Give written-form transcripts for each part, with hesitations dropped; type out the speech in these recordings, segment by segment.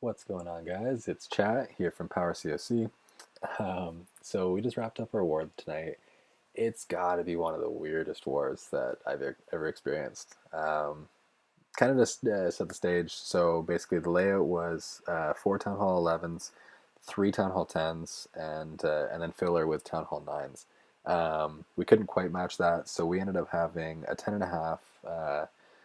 What's going on, guys? It's Chat here from Power COC. So we just wrapped up our war tonight. It's got to be one of the weirdest wars that I've ever experienced. Kind of just set the stage. So basically, the layout was four Town Hall 11s, three Town Hall 10s, and then filler with Town Hall 9s. We couldn't quite match that, so we ended up having a 10 and a half.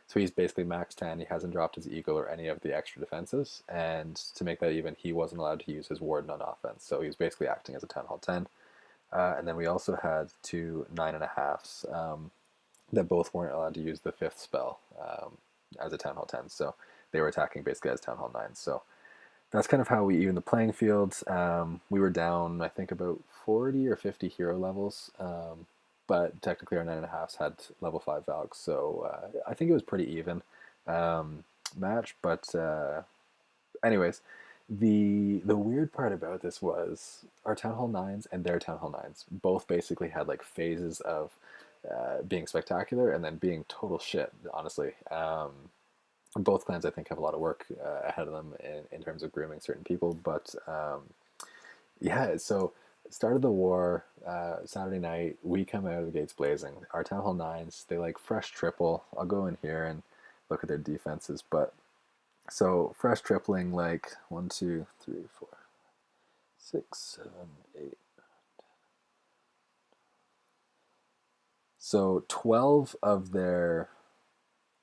So he's basically max 10. He hasn't dropped his eagle or any of the extra defenses. And to make that even, he wasn't allowed to use his warden on offense. So he was basically acting as a Town Hall 10. And then we also had two 9.5s that both weren't allowed to use the fifth spell as a Town Hall 10. So they were attacking basically as Town Hall 9s. So that's kind of how we even the playing field. We were down, I think, about 40 or 50 hero levels. But technically our 9.5s had level 5 Valks, so I think it was pretty even match. But anyways, the weird part about this was our Town Hall 9s and their Town Hall 9s both basically had like phases of being spectacular and then being total shit, honestly. Both clans, I think, have a lot of work ahead of them in terms of grooming certain people. But yeah, so start of the war, Saturday night, we come out of the gates blazing. Our Town Hall 9s, they like fresh triple. I'll go in here and look at their defenses. But so fresh tripling like 1, 2, 3, 4, 6, 7, 8. So 12 of their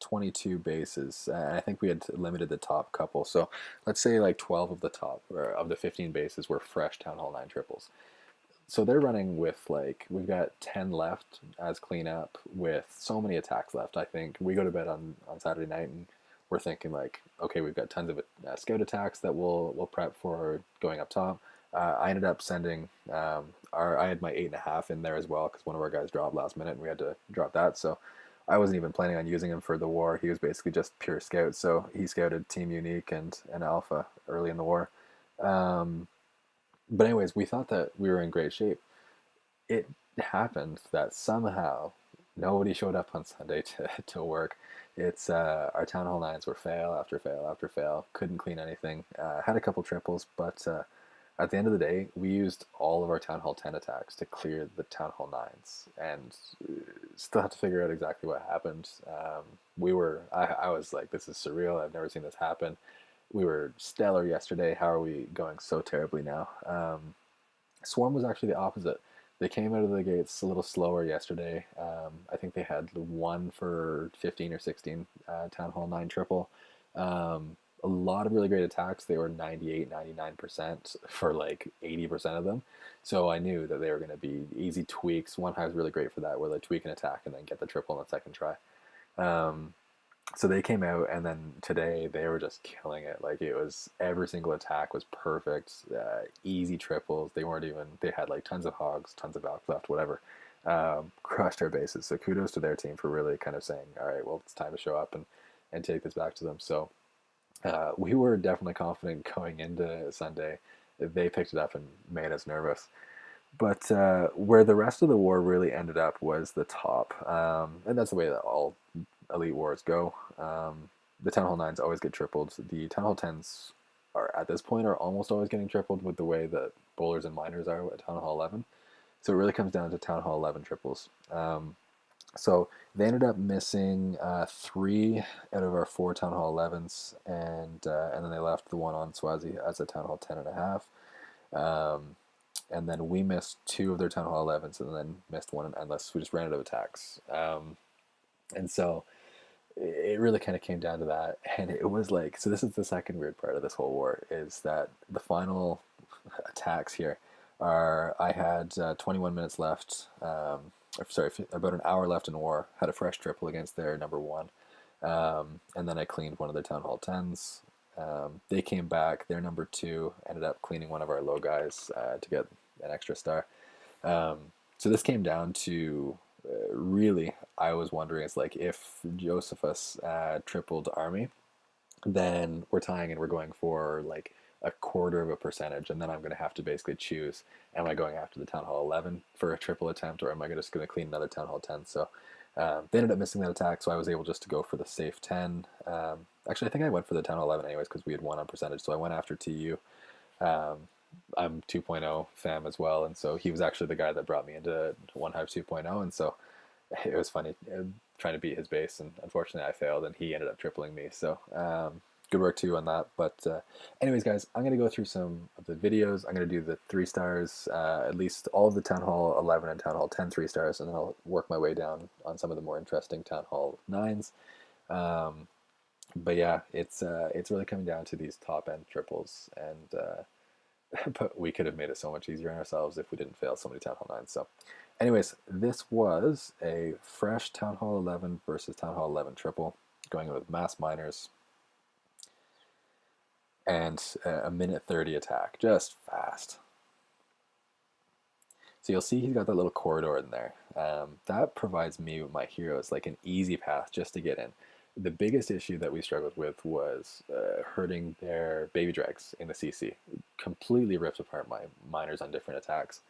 22 bases. And I think we had limited the top couple. So let's say like 12 of the top or of the 15 bases were fresh Town Hall 9 triples. So they're running with like we've got 10 left as cleanup with so many attacks left. I think we go to bed on Saturday night and we're thinking like, okay, we've got tons of scout attacks that we'll prep for going up top. I ended up sending I had my 8.5 in there as well because one of our guys dropped last minute and we had to drop that. So I wasn't even planning on using him for the war. He was basically just pure scout. So he scouted Team Unique and Alpha early in the war. Um, but anyways, we thought that we were in great shape. It happened that somehow nobody showed up on Sunday to work. It's our Town Hall 9s were fail after fail after fail. Couldn't clean anything. Had a couple triples, but at the end of the day, we used all of our Town Hall 10 attacks to clear the Town Hall 9s, and still have to figure out exactly what happened. I was like, this is surreal. I've never seen this happen. We were stellar yesterday. How are we going so terribly now? Swarm was actually the opposite. They came out of the gates a little slower yesterday. I think they had one for 15 or 16 Town Hall 9 triple. A lot of really great attacks. They were 98, 99% for like 80% of them. So I knew that they were going to be easy tweaks. OneHive is really great for that, where they tweak an attack and then get the triple on the second try. Um, so they came out, and then today they were just killing it. Like it was every single attack was perfect, easy triples. They weren't even. They had like tons of hogs, tons of Valk left, whatever. Crushed our bases. So kudos to their team for really kind of saying, all right, well, it's time to show up and take this back to them. So we were definitely confident going into Sunday. They picked it up and made us nervous. But where the rest of the war really ended up was the top, and that's the way that all elite wars go. The Town Hall 9s always get tripled. The Town Hall 10s are at this point are almost always getting tripled with the way that bowlers and miners are at Town Hall 11. So it really comes down to Town Hall 11 triples. So they ended up missing three out of our four Town Hall 11s, and then they left the one on Swazi as a Town Hall 10.5. And then we missed two of their Town Hall 11s, and then missed one in Endless. We just ran out of attacks. And so it really kind of came down to that. And it was like, so this is the second weird part of this whole war, is that the final attacks here are, I had 21 minutes left, sorry, about an hour left in war, had a fresh triple against their number one. And then I cleaned one of their Town Hall 10s. They came back, their number two ended up cleaning one of our low guys to get an extra star. So this came down to really, I was wondering, it's like if Josephus tripled army, then we're tying and we're going for like a quarter of a percentage, and then I'm going to have to basically choose: am I going after the Town Hall 11 for a triple attempt, or am I just going to clean another Town Hall 10? So They ended up missing that attack, so I was able just to go for the safe 10. Actually, I think I went for the Town Hall 11 anyways because we had won on percentage, so I went after TU. Um, I'm 2.0 fam as well, and so he was actually the guy that brought me into OneHive 2.0, and so it was funny trying to beat his base, and unfortunately I failed, and he ended up tripling me. So good work too on that. But anyways, guys, I'm gonna go through some of the videos. I'm gonna do the 3 stars, at least all of the Town Hall 11 and Town Hall 10 3 stars, and then I'll work my way down on some of the more interesting Town Hall 9s. But yeah, it's really coming down to these top end triples, and but we could have made it so much easier on ourselves if we didn't fail so many Town Hall 9s. So anyways, this was a fresh Town Hall 11 versus Town Hall 11 triple, going with mass miners and a minute 30 attack, just fast. So you'll see he's got that little corridor in there. That provides me with my heroes like an easy path just to get in. The biggest issue that we struggled with was hurting their baby drags in the CC. Completely ripped apart my miners on different attacks.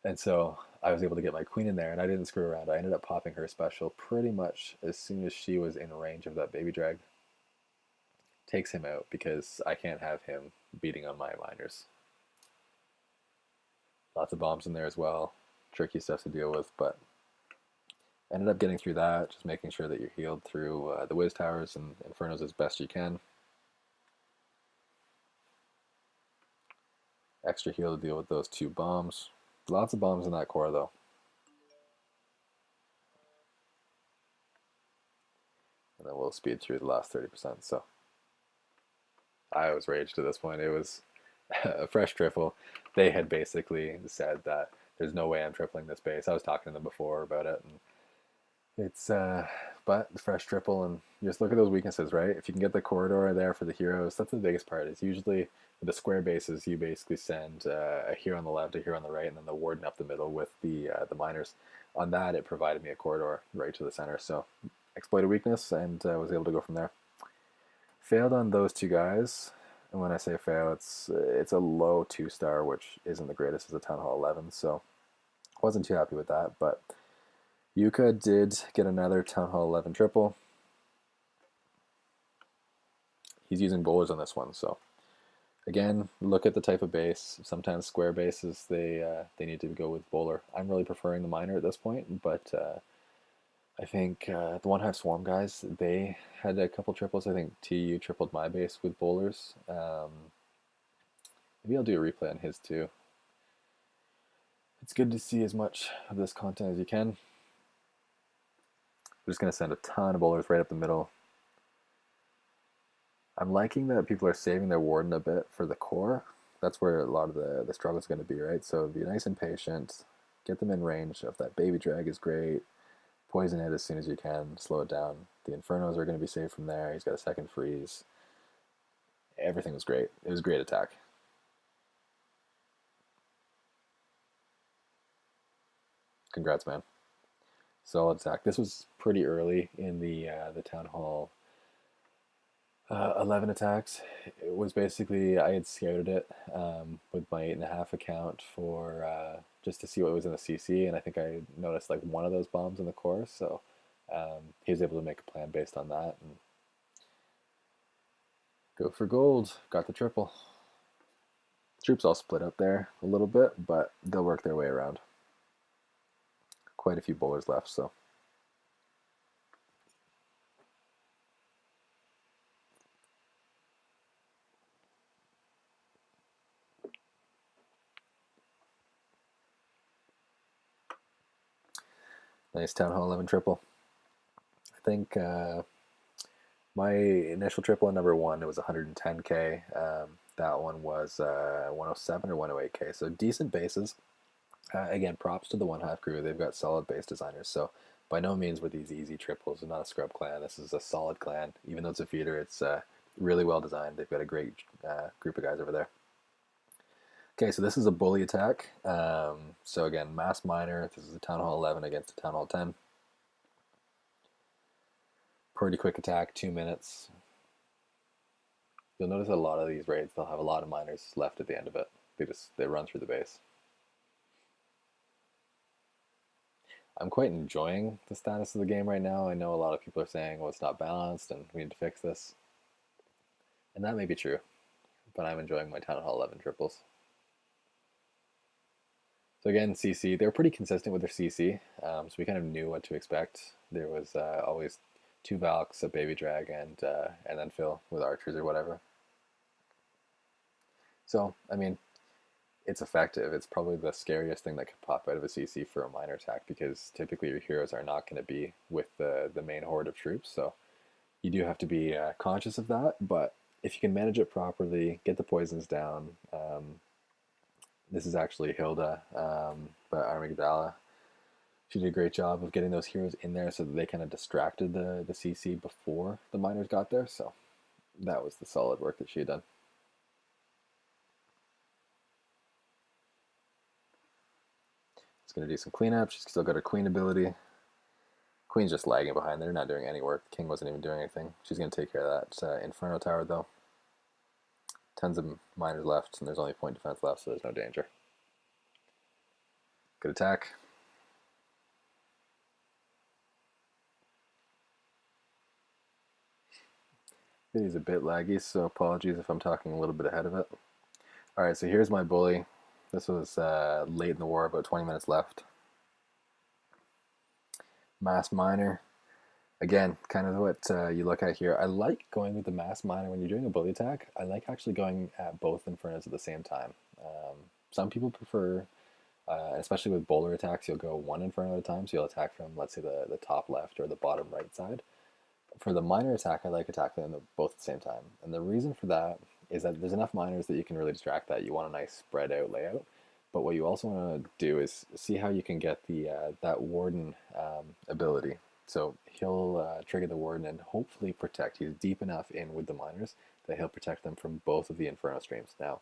And so I was able to get my queen in there, and I didn't screw around. I ended up popping her special pretty much as soon as she was in range of that baby drag. Takes him out because I can't have him beating on my miners. Lots of bombs in there as well. Tricky stuff to deal with, but ended up getting through that, just making sure that you're healed through the Wiz Towers and Infernos as best you can. Extra heal to deal with those 2 bombs. Lots of bombs in that core though. And then we'll speed through the last 30%. So I was raged at this point. It was a fresh triple. They had basically said that there's no way I'm tripling this base. I was talking to them before about it, and it's but the fresh triple, and you just look at those weaknesses, right? If you can get the corridor there for the heroes, that's the biggest part. Is usually with the square bases, you basically send a hero on the left, a hero on the right, and then the warden up the middle with the miners. On that, it provided me a corridor right to the center. So exploit a weakness, and was able to go from there. Failed on those 2 guys. And when I say fail, it's a low 2-star, which isn't the greatest as a Town Hall 11, so wasn't too happy with that. But Yuka did get another Town Hall 11 triple. He's using bowlers on this one, so again, look at the type of base. Sometimes square bases, they need to go with bowler. I'm really preferring the miner at this point, but I think the OneHive Swarm guys, they had a couple triples. I think TU tripled my base with bowlers. Maybe I'll do a replay on his too. It's good to see as much of this content as you can. I'm just going to send a ton of bowlers right up the middle. I'm liking that people are saving their warden a bit for the core. That's where a lot of the struggle is going to be, right? So be nice and patient. Get them in range of that baby drag is great. Poison it as soon as you can. Slow it down. The Infernos are going to be saved from there. He's got a second freeze. Everything was great. It was a great attack. Congrats, man. Solid attack. This was pretty early in the Town Hall 11 attacks. It was basically, I had scouted it with my 8.5 account for just to see what was in the CC, and I think I noticed like one of those bombs in the core, so he was able to make a plan based on that and go for gold. Got the triple. Troops all split up there a little bit, but they'll work their way around. Quite a few bowlers left, so. Nice Town Hall 11 triple. I think my initial triple in number 1, it was 110k. That one was 107 or 108k, so decent bases. Again, props to the OneHive crew. They've got solid base designers, so by no means were these easy triples. They're not a scrub clan. This is a solid clan. Even though it's a feeder, it's really well designed. They've got a great group of guys over there. Okay, so this is a bully attack. So again, mass miner. This is a Town Hall 11 against a Town Hall 10. Pretty quick attack, 2 minutes. You'll notice a lot of these raids, they'll have a lot of miners left at the end of it. They run through the base. I'm quite enjoying the status of the game right now. I know a lot of people are saying, well, it's not balanced and we need to fix this. And that may be true, but I'm enjoying my Town Hall 11 triples. So again, CC, they were pretty consistent with their CC, so we kind of knew what to expect. There was always two Valks, a Baby Drag, and then Phil with archers or whatever. So, I mean, it's effective. It's probably the scariest thing that could pop out of a CC for a minor attack because typically your heroes are not going to be with the main horde of troops. So you do have to be conscious of that. But if you can manage it properly, get the poisons down. This is actually Hilda, but Armigdala. She did a great job of getting those heroes in there so that they kind of distracted the CC before the miners got there. So that was the solid work that she had done. It's going to do some cleanup. She's still got her queen ability. Queen's just lagging behind. They're not doing any work. King wasn't even doing anything. She's going to take care of that Inferno Tower, though. Tons of miners left, and there's only point defense left, so there's no danger. Good attack. Video's a bit laggy, so apologies if I'm talking a little bit ahead of it. Alright, so here's my bully. This was late in the war, about 20 minutes left. Mass miner. Again, kind of what you look at here. I like going with the mass miner when you're doing a bully attack. I like actually going at both Infernos at the same time. Some people prefer, especially with bowler attacks, you'll go one Inferno at a time. So you'll attack from, let's say, the top left or the bottom right side. For the miner attack, I like attacking them both at the same time. And the reason for that is that there's enough miners that you can really distract that. You want a nice spread out layout. But what you also want to do is see how you can get the that warden ability. So he'll trigger the warden and hopefully protect. He's deep enough in with the miners that he'll protect them from both of the Inferno streams. Now,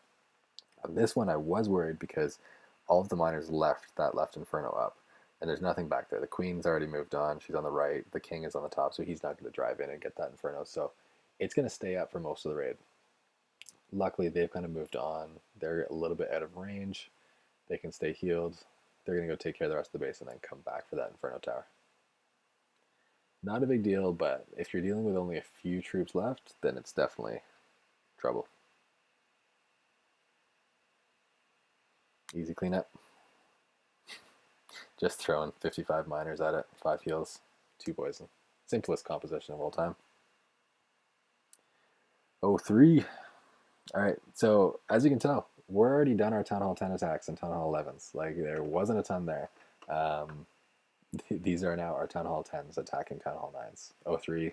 on this one I was worried because all of the miners left that left Inferno up. And there's nothing back there. The queen's already moved on. She's on the right. The king is on the top, so he's not going to drive in and get that Inferno. So it's going to stay up for most of the raid. Luckily, they've kind of moved on. They're a little bit out of range. They can stay healed. They're going to go take care of the rest of the base and then come back for that Inferno Tower. Not a big deal, but if you're dealing with only a few troops left, then it's definitely trouble. Easy cleanup. Just throwing 55 miners at it, 5 heals, 2 poison. Simplest composition of all time. 03. Alright, so as you can tell, we're already done our Town Hall 10 attacks and Town Hall 11s. Like, there wasn't a ton there. These are now our Town Hall 10s attacking Town Hall 9s. 03,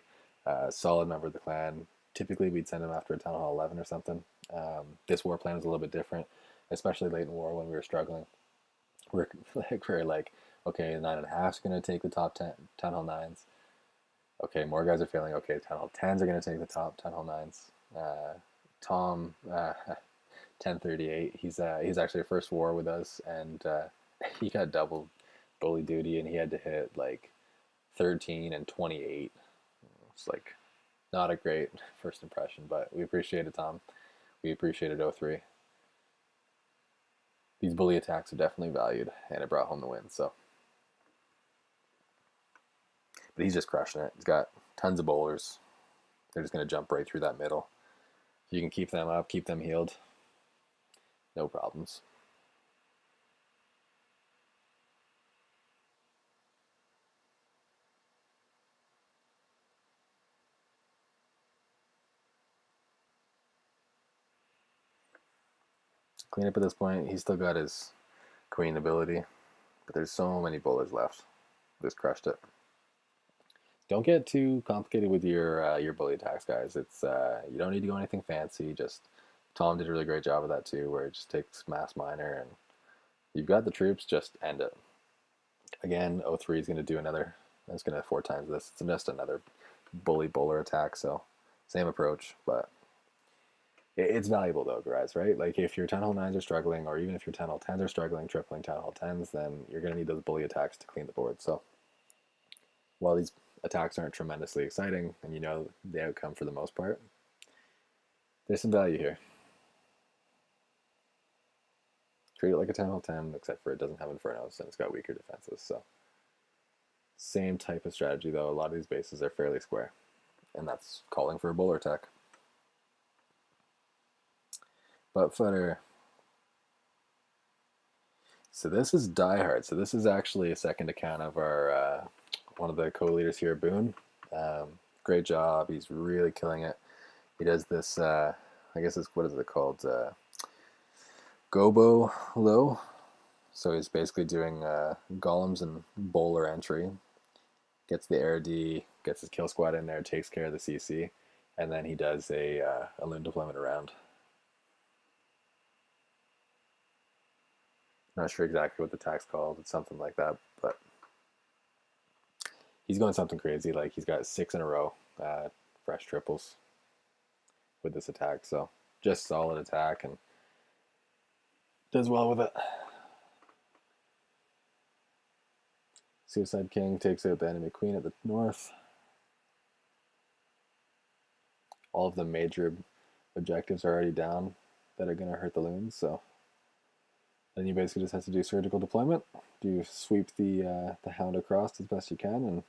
solid member of the clan. Typically, we'd send them after a Town Hall 11 or something. This war plan was a little bit different, especially late in war when we were struggling. We're like, okay, 9.5 is going to take the top 10 Town Hall 9s. Okay, more guys are failing. Okay, Town Hall 10s are going to take the top Town Hall 9s. Tom, 1038, he's actually a first war with us, and he got double bully duty, and he had to hit like 13 and 28. It's like not a great first impression, but we appreciate it, Tom. We appreciated 03. These bully attacks are definitely valued, and it brought home the win. So, but he's just crushing it. He's got tons of bowlers. They're just going to jump right through that middle. If you can keep them up, keep them healed, no problems. Clean up at this point. He's still got his queen ability, but there's so many bowlers left. Just crushed it. Don't get too complicated with your bully attacks, guys. It's you don't need to go anything fancy. Just Tom did a really great job of that too, where it just takes mass minor and you've got the troops. Just end it. Again, 03 is going to do another. It's going to 4 times this. It's just another bully bowler attack. So same approach, but it's valuable though, guys. Right? Like if your Town Hall 9s are struggling, or even if your Town Hall 10s are struggling, tripling Town Hall 10s, then you're going to need those bully attacks to clean the board. So while these attacks aren't tremendously exciting, and you know the outcome for the most part, there's some value here. Treat it like a Town Hall 10, except for it doesn't have Infernos and it's got weaker defenses. So Same type of strategy though. A lot of these bases are fairly square, and that's calling for a bowler attack. Butt footer. So this is Die Hard. So this is actually a second account of our one of the co-leaders here, Boone. Great job. He's really killing it. He does this. I guess it's what is it called? Gobo low. So he's basically doing golems and bowler entry. Gets the air D, gets his kill squad in there, takes care of the CC, and then he does a loon deployment around. Not sure exactly what the attack's called. It's something like that, but he's going something crazy. Like he's got 6 in a row, fresh triples with this attack. So just solid attack and does well with it. Suicide King takes out the enemy queen at the north. All of the major objectives are already down that are going to hurt the loons. So then you basically just have to do surgical deployment. Do sweep the hound across as best you can, and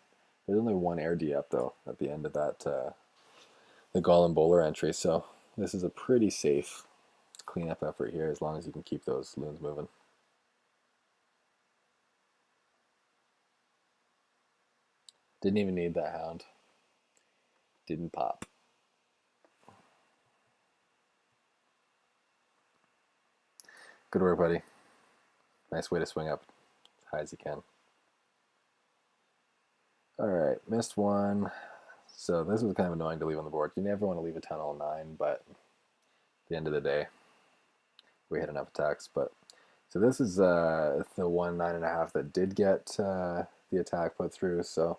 there's only one air D up though at the end of that the golem bowler entry. So this is a pretty safe cleanup effort here, as long as you can keep those loons moving. Didn't even need that hound. Didn't pop. Good work, buddy. Nice way to swing up as high as you can. Alright, missed one. So this was kind of annoying to leave on the board. You never want to leave a Town Hall 9, but at the end of the day, we had enough attacks. But so this is the 1 9.5 that did get the attack put through. So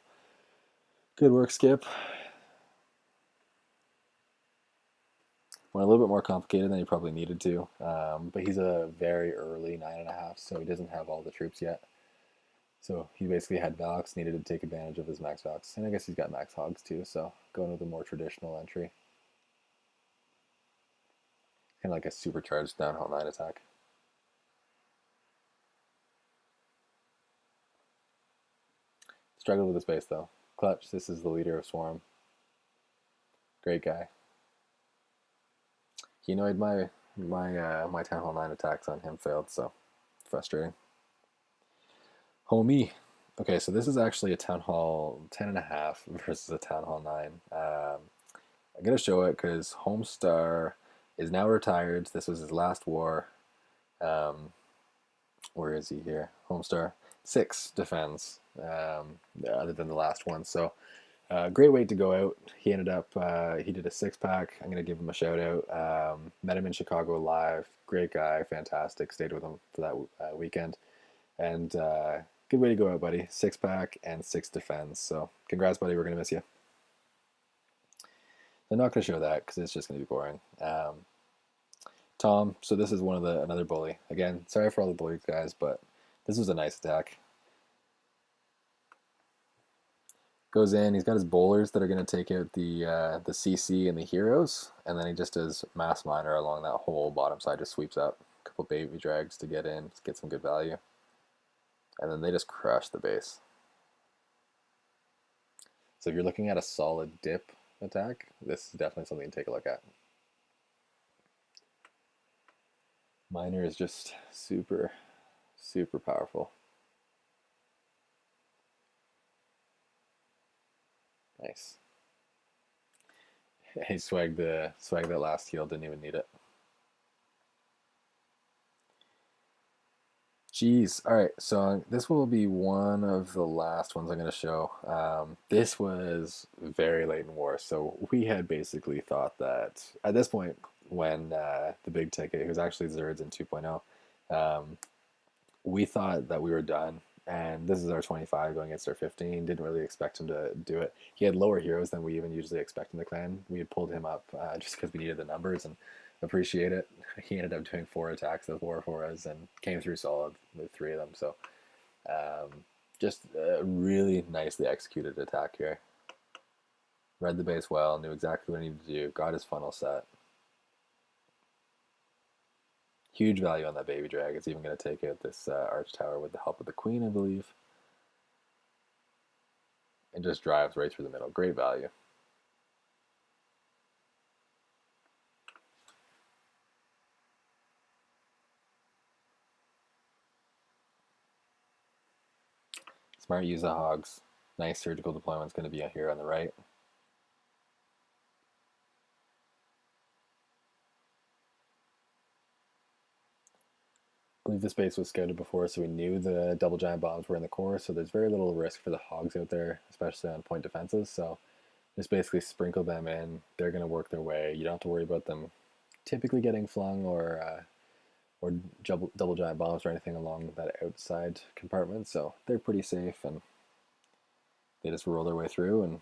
good work, Skip. Went a little bit more complicated than he probably needed to, but he's a very early 9.5, so he doesn't have all the troops yet. So he basically had Valks, needed to take advantage of his max Valks, and I guess he's got max Hogs too, so going with a more traditional entry. Kind of like a supercharged Town Hall 9 attack. Struggled with the space though. Clutch, this is the leader of Swarm. Great guy. He annoyed my Town Hall 9 attacks on him failed, so frustrating. Homie. Okay, so this is actually a Town Hall 10.5 versus a Town Hall 9. I'm going to show it because Homestar is now retired. This was his last war. Where is he here? Homestar. 6 defense, other than the last one. So great way to go out. He ended up, he did a 6-pack. I'm going to give him a shout out. Met him in Chicago live. Great guy, fantastic. Stayed with him for that weekend. And good way to go out, buddy. 6-pack and 6 defense. So congrats, buddy. We're going to miss you. I'm not going to show that because it's just going to be boring. Tom, so this is another bully. Again, sorry for all the bullies, guys, but this was a nice attack. Goes in, he's got his bowlers that are going to take out the CC and the heroes, and then he just does mass miner along that whole bottom side, just sweeps up. A couple baby drags to get in, get some good value. And then they just crush the base. So if you're looking at a solid dip attack, this is definitely something to take a look at. Miner is just super, super powerful. Nice. He swagged that last heal, didn't even need it. Jeez. All right, so this will be one of the last ones I'm going to show. This was very late in war, so we had basically thought that at this point, when the big ticket, it was actually Zerds in 2.0, we thought that we were done. And this is our 25 going against our 15. Didn't really expect him to do it. He had lower heroes than we even usually expect in the clan. We had pulled him up just because we needed the numbers and appreciate it. He ended up doing 4 attacks with 4 for us and came through solid with 3 of them. So just a really nicely executed attack here. Read the base well, knew exactly what he needed to do, got his funnel set. Huge value on that baby drag. It's even going to take out this arch tower with the help of the queen, I believe. and just drives right through the middle. Great value. Smart use of hogs. Nice surgical deployment is going to be here on the right. I believe this base was scouted before, so we knew the double giant bombs were in the core, so there's very little risk for the hogs out there, especially on point defenses. So just basically sprinkle them in. They're going to work their way. You don't have to worry about them typically getting flung or double giant bombs or anything along that outside compartment. So they're pretty safe, and they just roll their way through. And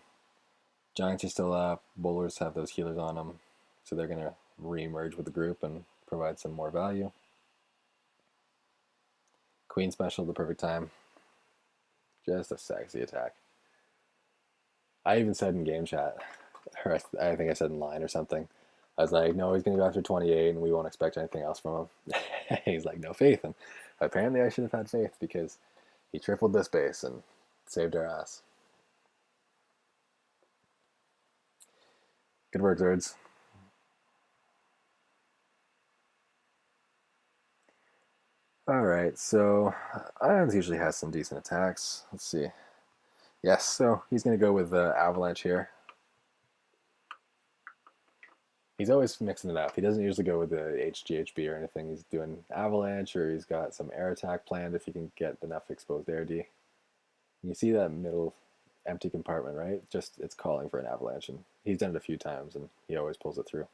giants are still up. Bowlers have those healers on them, so they're going to re-emerge with the group and provide some more value. Queen special at the perfect time. Just a sexy attack. I even said in game chat, or I think I said in line or something, I was like, no, he's going to go after 28 and we won't expect anything else from him. He's like, no faith. And apparently I should have had faith because he tripled this base and saved our ass. Good work, Zerds. Alright, so Ions usually has some decent attacks. Let's see. Yes, so he's going to go with Avalanche here. He's always mixing it up. He doesn't usually go with the HGHB or anything. He's doing Avalanche, or he's got some air attack planned if he can get enough exposed air D. You see that middle empty compartment, right? Just it's calling for an Avalanche, and he's done it a few times, and he always pulls it through.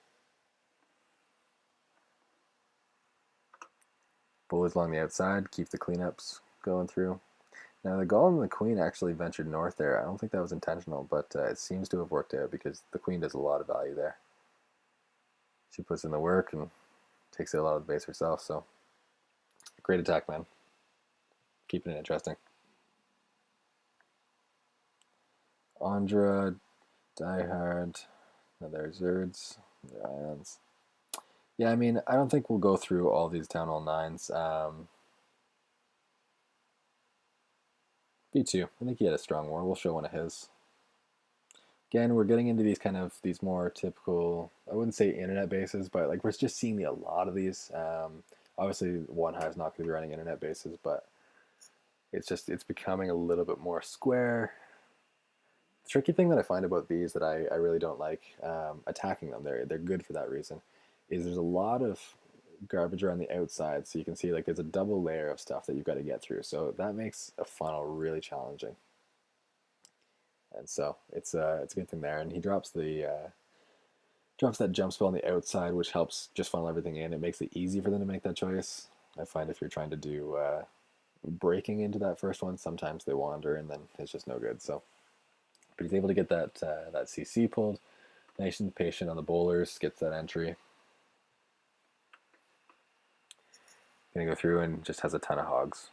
Bullets along the outside, keep the cleanups going through. Now the Golem and the Queen actually ventured north there. I don't think that was intentional, but it seems to have worked out because the Queen does a lot of value there. She puts in the work and takes out a lot of the base herself, so great attack, man. Keeping it interesting. Andra, Diehard, another Zerds, their Ions. Yeah, I mean, I don't think we'll go through all these Town Hall 9s. B2, I think he had a strong war. We'll show one of his. Again, we're getting into these more typical, I wouldn't say internet bases, but like we're just seeing a lot of these. Obviously, OneHive's not going to be running internet bases, but it's becoming a little bit more square. The tricky thing that I find about these that I really don't like attacking them. They're good for that reason. Is there's a lot of garbage around the outside, so you can see like there's a double layer of stuff that you've got to get through. So that makes a funnel really challenging. And so it's a good thing there. And he drops that jump spell on the outside, which helps just funnel everything in. It makes it easy for them to make that choice. I find if you're trying to do breaking into that first one, sometimes they wander and then it's just no good. So, but he's able to get that CC pulled. Nice and patient on the bowlers, gets that entry. Gonna go through and just has a ton of hogs.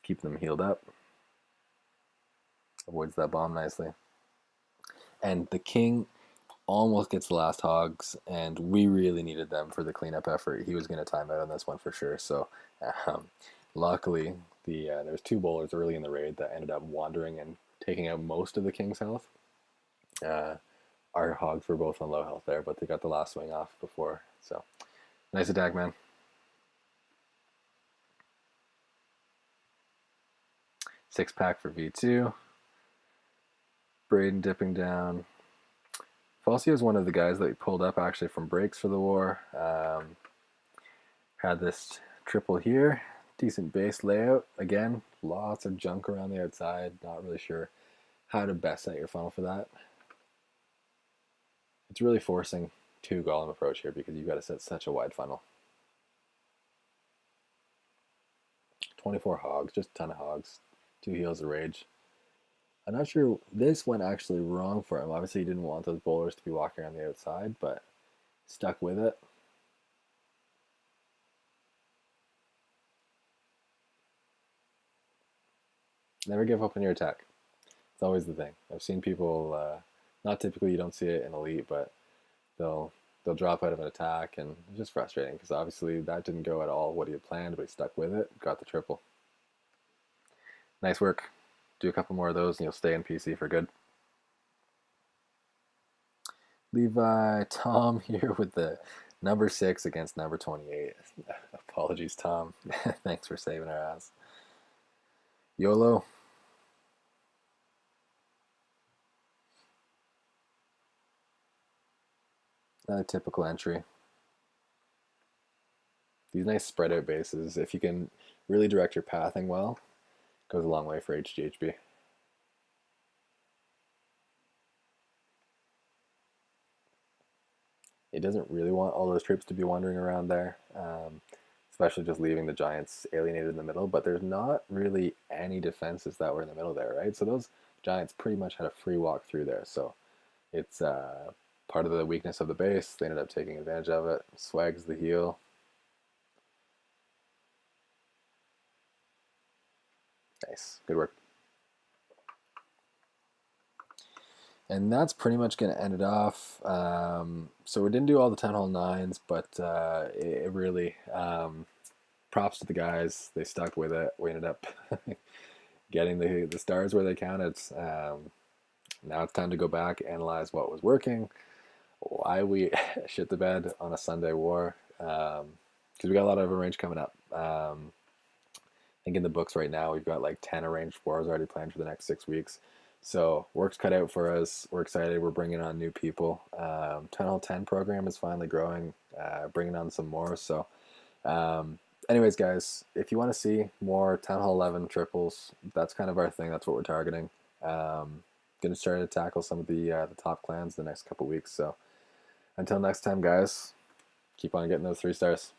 Keep them healed up. Avoids that bomb nicely. And the king almost gets the last hogs, and we really needed them for the cleanup effort. He was going to time out on this one for sure. So luckily, there's two bowlers early in the raid that ended up wandering and taking out most of the king's health. Our hogs were both on low health there, but they got the last swing off before. So nice attack, man. Six pack for V2. Braden dipping down. Falsio is one of the guys that we pulled up actually from breaks for the war. Had this triple here. Decent base layout. Again, lots of junk around the outside. Not really sure how to best set your funnel for that. It's really forcing two golem approach here because you've got to set such a wide funnel. 24 hogs, just a ton of hogs. 2 heals of rage. I'm not sure this went actually wrong for him. Obviously, he didn't want those bowlers to be walking around the outside, but stuck with it. Never give up on your attack. It's always the thing. I've seen people, not typically, you don't see it in Elite, but they'll they'll drop out of an attack, and it's just frustrating because obviously that didn't go at all what he had planned, but he stuck with it, got the triple. Nice work. Do a couple more of those, and you'll stay in PC for good. Levi Tom here with the number 6 against number 28. Apologies, Tom. Thanks for saving our ass. YOLO. Another typical entry. These nice spread out bases, if you can really direct your pathing well, goes a long way for HGHB. It doesn't really want all those troops to be wandering around there, especially just leaving the Giants alienated in the middle, but there's not really any defenses that were in the middle there, right? So those Giants pretty much had a free walk through there, so it's part of the weakness of the base. They ended up taking advantage of it. Swags the heel. Nice. Good work. And that's pretty much going to end it off. So we didn't do all the Town Hall 9s, but it really, props to the guys. They stuck with it. We ended up getting the stars where they counted. Now it's time to go back, analyze what was working, why we shit the bed on a Sunday war, because we got a lot of arrange coming up. I think in the books right now we've got like 10 arranged wars already planned for the next 6 weeks. So work's cut out for us. We're excited. We're bringing on new people. Town Hall 10 program is finally growing, bringing on some more. So anyways, guys, if you want to see more Town Hall 11 triples, that's kind of our thing. That's what we're targeting. Going to start to tackle some of the top clans the next couple weeks. So until next time, guys, keep on getting those 3 stars.